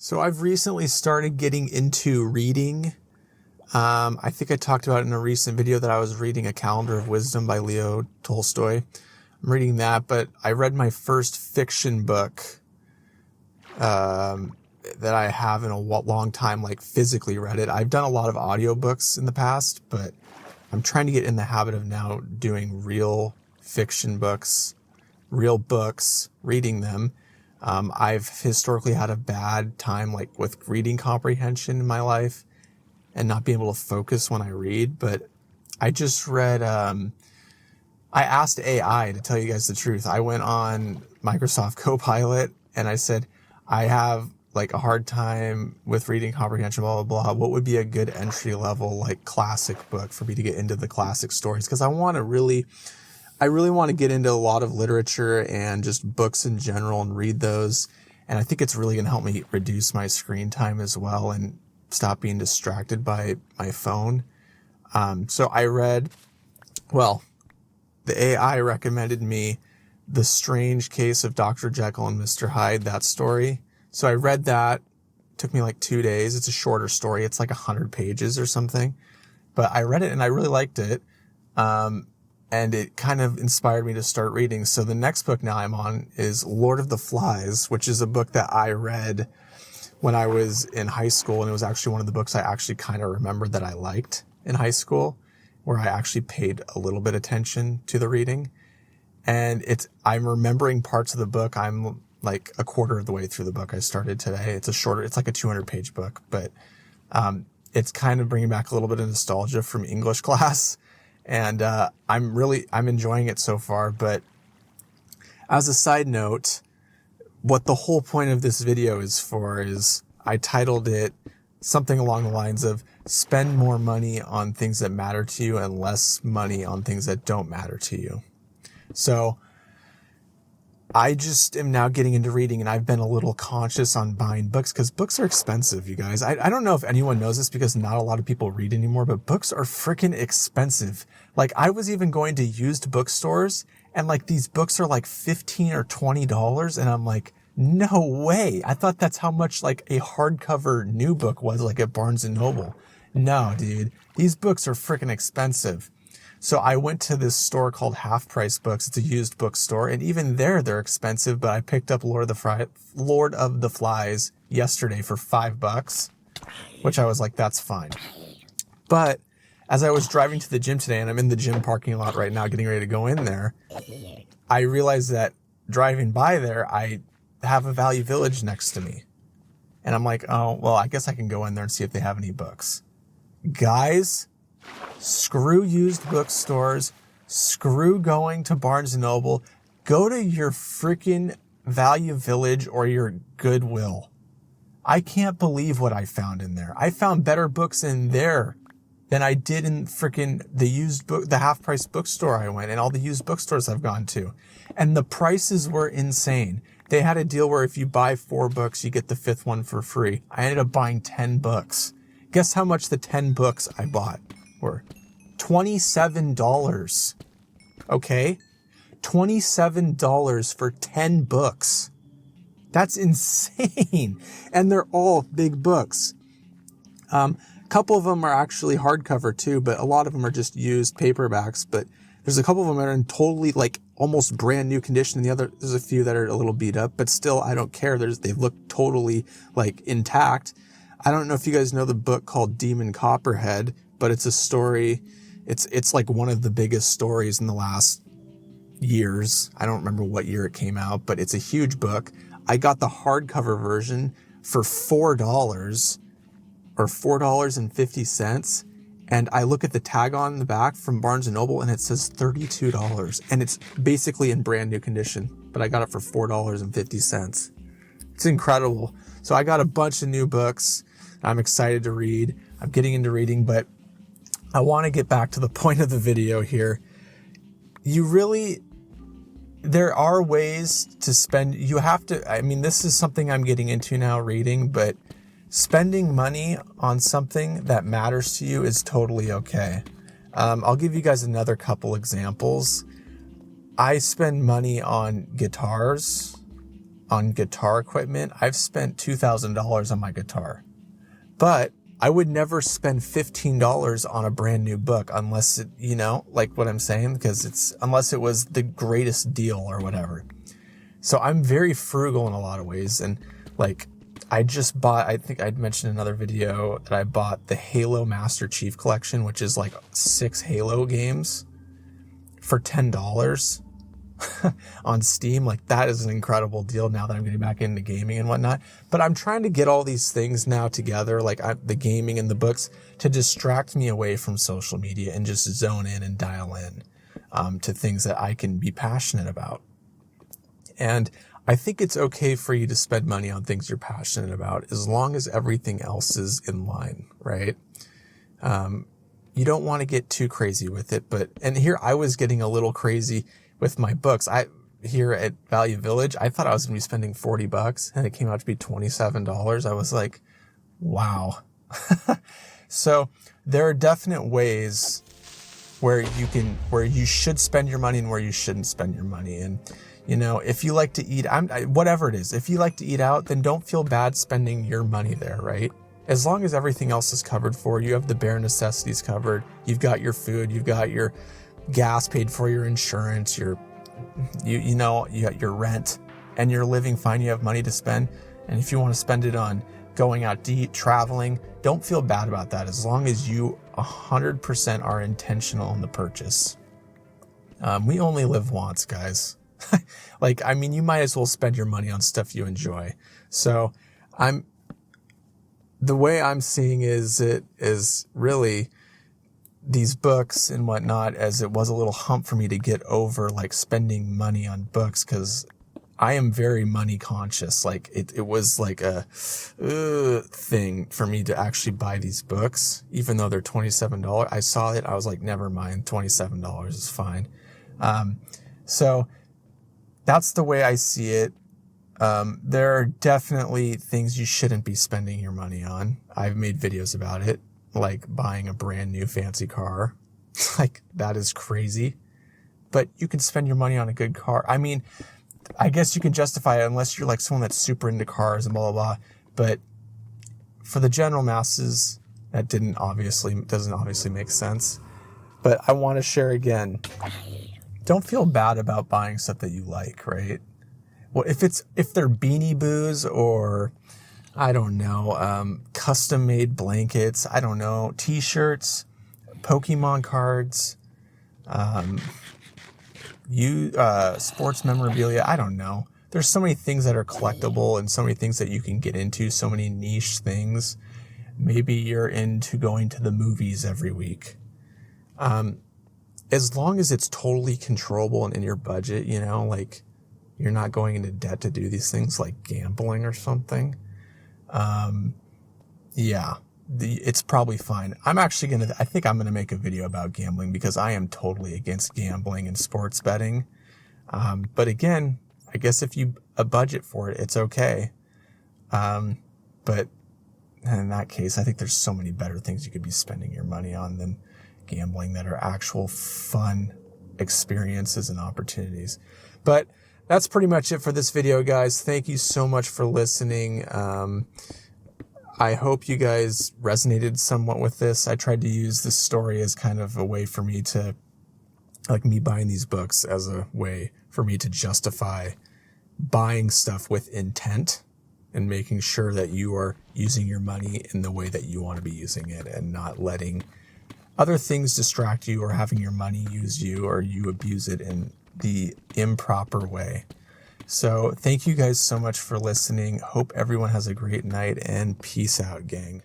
So I've recently started getting into reading. I think I talked about in a recent video that I was reading A Calendar of Wisdom by Leo Tolstoy. I'm reading that, but I read my first fiction book that I have in a long time, like physically read it. I've done a lot of audiobooks in the past, but I'm trying to get in the habit of now doing real fiction books, real books, reading them. I've historically had a bad time like with reading comprehension in my life and not being able to focus when I read. But I just read, I asked AI to tell you guys the truth. I went on Microsoft Copilot and I said, I have like a hard time with reading comprehension, blah, blah, blah. What would be a good entry level, like classic book for me to get into the classic stories? Cause I really want to get into a lot of literature and just books in general and read those. And I think it's really going to help me reduce my screen time as well and stop being distracted by my phone. So I read, the AI recommended me The Strange Case of Dr. Jekyll and Mr. Hyde, that story. So I read that. It took me like 2 days. It's a shorter story. It's like 100 pages or something. But I read it and I really liked it. And it kind of inspired me to start reading. So the next book now I'm on is Lord of the Flies, which is a book that I read when I was in high school. And it was actually one of the books I actually kind of remembered that I liked in high school, where I actually paid a little bit attention to the reading. And I'm remembering parts of the book. I'm like a quarter of the way through the book I started today. It's like a 200-page book, but it's kind of bringing back a little bit of nostalgia from English class. And I'm enjoying it so far. But as a side note, what the whole point of this video is for is I titled it something along the lines of spend more money on things that matter to you and less money on things that don't matter to you. So I just am now getting into reading, and I've been a little conscious on buying books because books are expensive, you guys. I don't know if anyone knows this because not a lot of people read anymore, but books are freaking expensive. Like I was even going to used bookstores and like these books are like $15 or $20 and I'm like, no way. I thought that's how much like a hardcover new book was like at Barnes & Noble. No, dude, these books are freaking expensive. So I went to this store called Half Price Books. It's a used bookstore, and even there they're expensive. But I picked up Lord of the Flies yesterday for $5, which I was like, that's fine. But as I was driving to the gym today, and I'm in the gym parking lot right now, getting ready to go in there, I realized that driving by there, I have a Value Village next to me, and I'm like, oh well, I guess I can go in there and see if they have any books, guys. Screw used bookstores. Screw going to Barnes & Noble. Go to your freaking Value Village or your Goodwill. I can't believe what I found in there. I found better books in there than I did in freaking the Half Price bookstore I went, and all the used bookstores I've gone to. And the prices were insane. They had a deal where if you buy 4 books, you get the 5th one for free. I ended up buying 10 books. Guess how much the 10 books I bought were? $27. Okay? $27 for 10 books. That's insane. And they're all big books. A couple of them are actually hardcover too, but a lot of them are just used paperbacks. But there's a couple of them that are in totally like almost brand new condition. There's a few that are a little beat up, but still I don't care. They look totally like intact. I don't know if you guys know the book called Demon Copperhead, but it's a story. It's like one of the biggest stories in the last years. I don't remember what year it came out, but it's a huge book. I got the hardcover version for $4 or $4.50. And I look at the tag on the back from Barnes & Noble and it says $32. And it's basically in brand new condition, but I got it for $4.50. It's incredible. So I got a bunch of new books. I'm excited to read. I'm getting into reading, but I want to get back to the point of the video here. There are ways to spend. This is something I'm getting into now reading, but spending money on something that matters to you is totally okay. I'll give you guys another couple examples. I spend money on guitars, on guitar equipment. I've spent $2,000 on my guitar, but I would never spend $15 on a brand new book unless it, like what I'm saying, because unless it was the greatest deal or whatever. So I'm very frugal in a lot of ways. And like, I just bought, I think I'd mentioned in another video that I bought the Halo Master Chief Collection, which is like 6 Halo games for $10 on Steam. Like, that is an incredible deal now that I'm getting back into gaming and whatnot. But I'm trying to get all these things now together, like the gaming and the books, to distract me away from social media and just zone in and dial in to things that I can be passionate about. And I think it's okay for you to spend money on things you're passionate about as long as everything else is in line, right? You don't want to get too crazy with it, and here I was getting a little crazy with my books. Here at Value Village, I thought I was going to be spending $40 and it came out to be $27. I was like, wow. So there are definite ways where you should spend your money and where you shouldn't spend your money. And if you like to eat, whatever it is, if you like to eat out, then don't feel bad spending your money there, right? As long as everything else is covered for, you have the bare necessities covered, you've got your food, you've got your gas paid for, your insurance, you got your rent, and you're living fine, you have money to spend. And if you want to spend it on going out to eat, traveling, don't feel bad about that as long as you 100% are intentional in the purchase. We only live once, guys. You might as well spend your money on stuff you enjoy. So the way I'm seeing is really these books and whatnot, as it was a little hump for me to get over, like spending money on books, because I am very money conscious. Like it was like a thing for me to actually buy these books, even though they're $27. I saw it, I was like, never mind, $27 is fine. So that's the way I see it. There are definitely things you shouldn't be spending your money on. I've made videos about it, like buying a brand new fancy car. Like, that is crazy. But you can spend your money on a good car. I mean, I guess you can justify it unless you're like someone that's super into cars and blah, blah, blah. But for the general masses, that doesn't obviously make sense. But I want to share again. Don't feel bad about buying stuff that you like, right? Well, if they're Beanie Boos or, I don't know, custom made blankets, I don't know, t-shirts, Pokemon cards, sports memorabilia, I don't know. There's so many things that are collectible and so many things that you can get into, so many niche things. Maybe you're into going to the movies every week. As long as it's totally controllable and in your budget, like you're not going into debt to do these things like gambling or something. It's probably fine. I think I'm going to make a video about gambling because I am totally against gambling and sports betting. But again, I guess if you a budget for it, it's okay. But in that case, I think there's so many better things you could be spending your money on than gambling that are actual fun experiences and opportunities. But that's pretty much it for this video, guys. Thank you so much for listening. I hope you guys resonated somewhat with this. I tried to use this story as kind of a way for me to, like me buying these books as a way for me to justify buying stuff with intent and making sure that you are using your money in the way that you want to be using it and not letting other things distract you or having your money use you or you abuse it in the improper way. So thank you guys so much for listening. Hope everyone has a great night and peace out, gang.